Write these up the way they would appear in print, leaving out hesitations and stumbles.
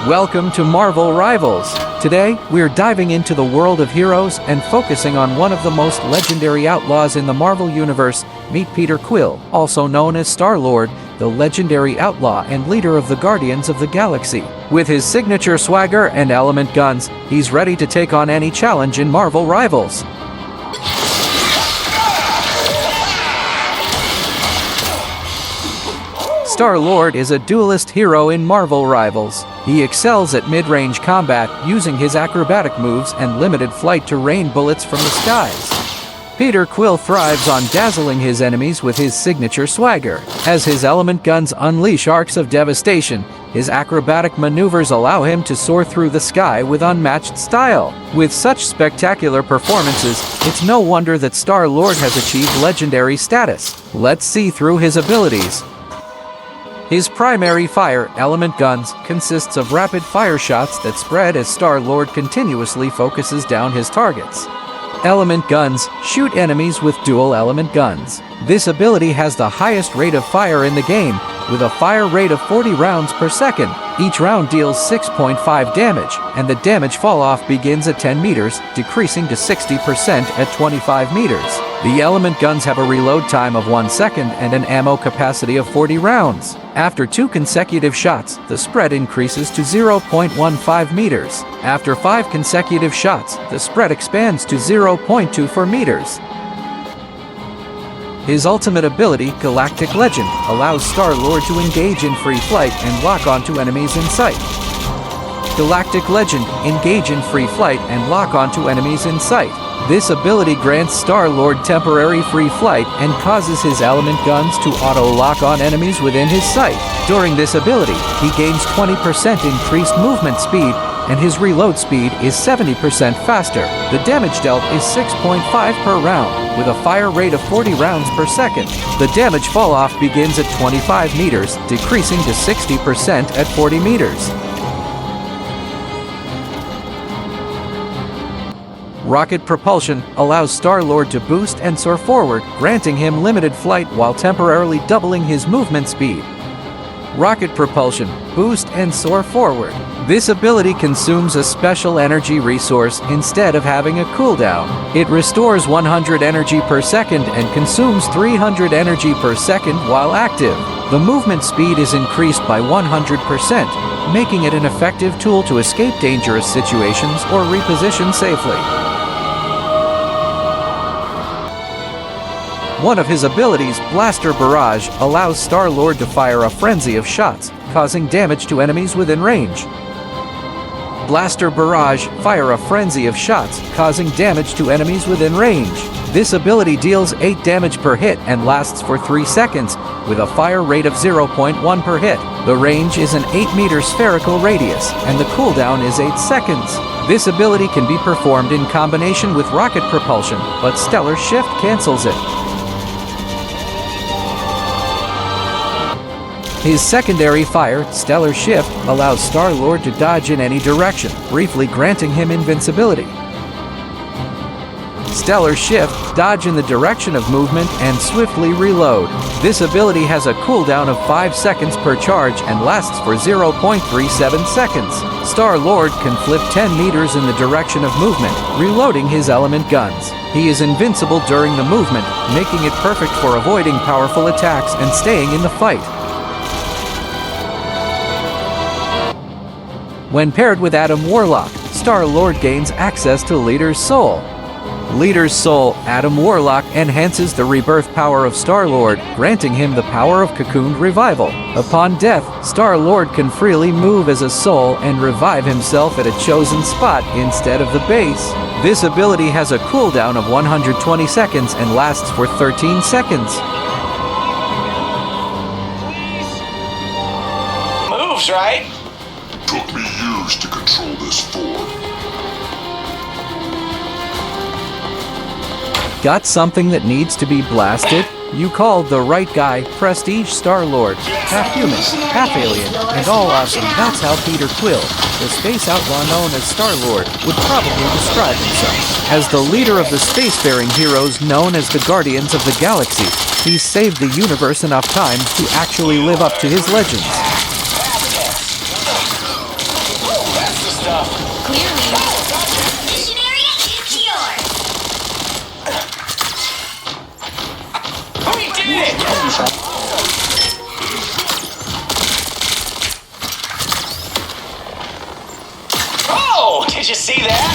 Welcome to Marvel Rivals. Today, we're diving into the world of heroes and focusing on one of the most legendary outlaws in the Marvel Universe. Meet Peter Quill, also known as Star-Lord, the legendary outlaw and leader of the Guardians of the Galaxy. With his signature swagger and element guns, he's ready to take on any challenge in Marvel Rivals. Star-Lord is a duelist hero in Marvel Rivals. He excels at mid-range combat, using his acrobatic moves and limited flight to rain bullets from the skies. Peter Quill thrives on dazzling his enemies with his signature swagger. As his element guns unleash arcs of devastation, his acrobatic maneuvers allow him to soar through the sky with unmatched style. With such spectacular performances, it's no wonder that Star-Lord has achieved legendary status. Let's see through his abilities. His primary fire element guns consists of rapid fire shots that spread as Star-Lord continuously focuses down his targets. Element guns shoot enemies with dual element guns. This ability has the highest rate of fire in the game, with a fire rate of 40 rounds per second. Each round deals 6.5 damage, and the damage fall-off begins at 10 meters, decreasing to 60% at 25 meters. The element guns have a reload time of 1 second and an ammo capacity of 40 rounds. After 2 consecutive shots, the spread increases to 0.15 meters. After 5 consecutive shots, the spread expands to 0.24 meters. His ultimate ability, Galactic Legend, allows Star-Lord to engage in free flight and lock onto enemies in sight. Galactic Legend, engage in free flight and lock onto enemies in sight. This ability grants Star-Lord temporary free flight and causes his element guns to auto-lock on enemies within his sight. During this ability, he gains 20% increased movement speed, and his reload speed is 70% faster. The damage dealt is 6.5 per round, with a fire rate of 40 rounds per second. The damage fall-off begins at 25 meters, decreasing to 60% at 40 meters. Rocket propulsion allows Star-Lord to boost and soar forward, granting him limited flight while temporarily doubling his movement speed. Rocket propulsion, boost and soar forward. This ability consumes a special energy resource instead of having a cooldown. It restores 100 energy per second and consumes 300 energy per second while active. The movement speed is increased by 100%, making it an effective tool to escape dangerous situations or reposition safely. One of his abilities, Blaster Barrage, allows Star-Lord to fire a frenzy of shots, causing damage to enemies within range. Blaster Barrage, fire a frenzy of shots, causing damage to enemies within range. This ability deals 8 damage per hit and lasts for 3 seconds, with a fire rate of 0.1 per hit. The range is an 8-meter spherical radius, and the cooldown is 8 seconds. This ability can be performed in combination with rocket propulsion, but Stellar Shift cancels it. His secondary fire, Stellar Shift, allows Star-Lord to dodge in any direction, briefly granting him invincibility. Stellar Shift, dodge in the direction of movement and swiftly reload. This ability has a cooldown of 5 seconds per charge and lasts for 0.37 seconds. Star-Lord can flip 10 meters in the direction of movement, reloading his element guns. He is invincible during the movement, making it perfect for avoiding powerful attacks and staying in the fight. When paired with Adam Warlock, Star-Lord gains access to Leader's Soul. Leader's Soul, Adam Warlock, enhances the rebirth power of Star-Lord, granting him the power of cocooned revival. Upon death, Star-Lord can freely move as a soul and revive himself at a chosen spot instead of the base. This ability has a cooldown of 120 seconds and lasts for 13 seconds. Moves, right? Took me years to control this form. Got something that needs to be blasted? You called the right guy. Prestige Star-Lord, half human, half alien, and all awesome. That's how Peter Quill, the space outlaw known as Star-Lord, would probably describe himself. As the leader of the spacefaring heroes known as the Guardians of the Galaxy, he's saved the universe enough times to actually live up to his legends. Did you see that?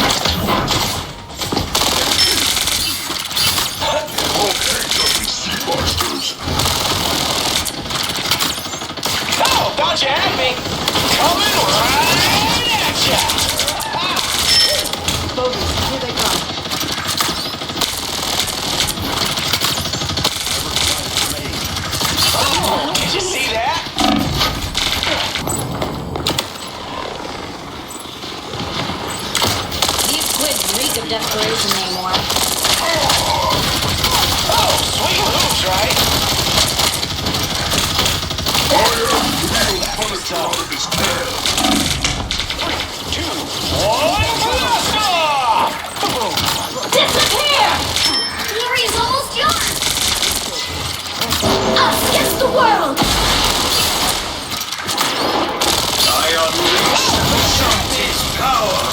Oh, thought you had me. Coming right at ya. Bogies, here they come. Oh, did you see that? These squids reek of desperation anymore. Oh, sweet moves, right? Two, one, blast off! Disappear! Glory's almost yours! Us against the world! I unleash Shanti's power!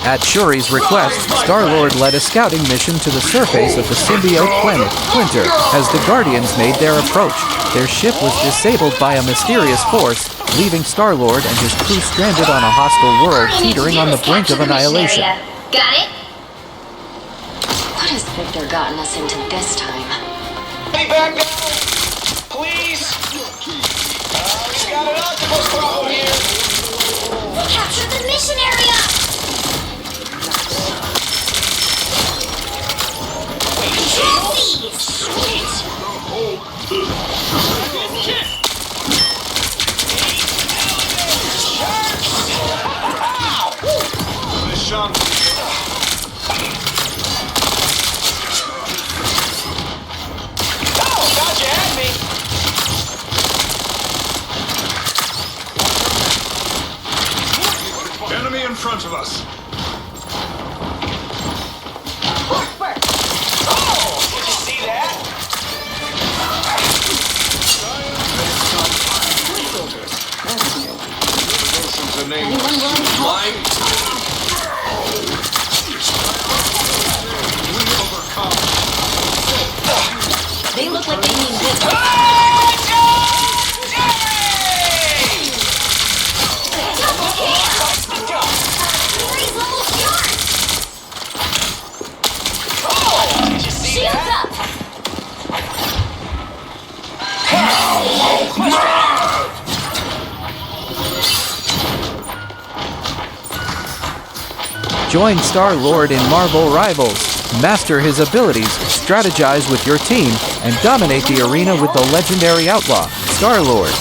At Shuri's request, Star-Lord led a scouting mission to the surface of the symbiote planet, Winter, as the Guardians made their approach. Their ship was disabled by a mysterious force, leaving Star-Lord and his crew stranded on a hostile world teetering on the brink of annihilation. Got it? What has Victor gotten us into this time? Be back now, please. We've got an octopus problem here. Capture the mission area! Trophies! Sweet. Oh, thought you had me. Enemy in front of us. Oh, did you see that? Anyone willing to help? They look like they mean business. Glory's almost yours! Oh, did you see Shields that? up! Join Star-Lord in Marvel Rivals. Master his abilities, strategize with your team, and dominate the arena with the legendary outlaw, Star-Lord.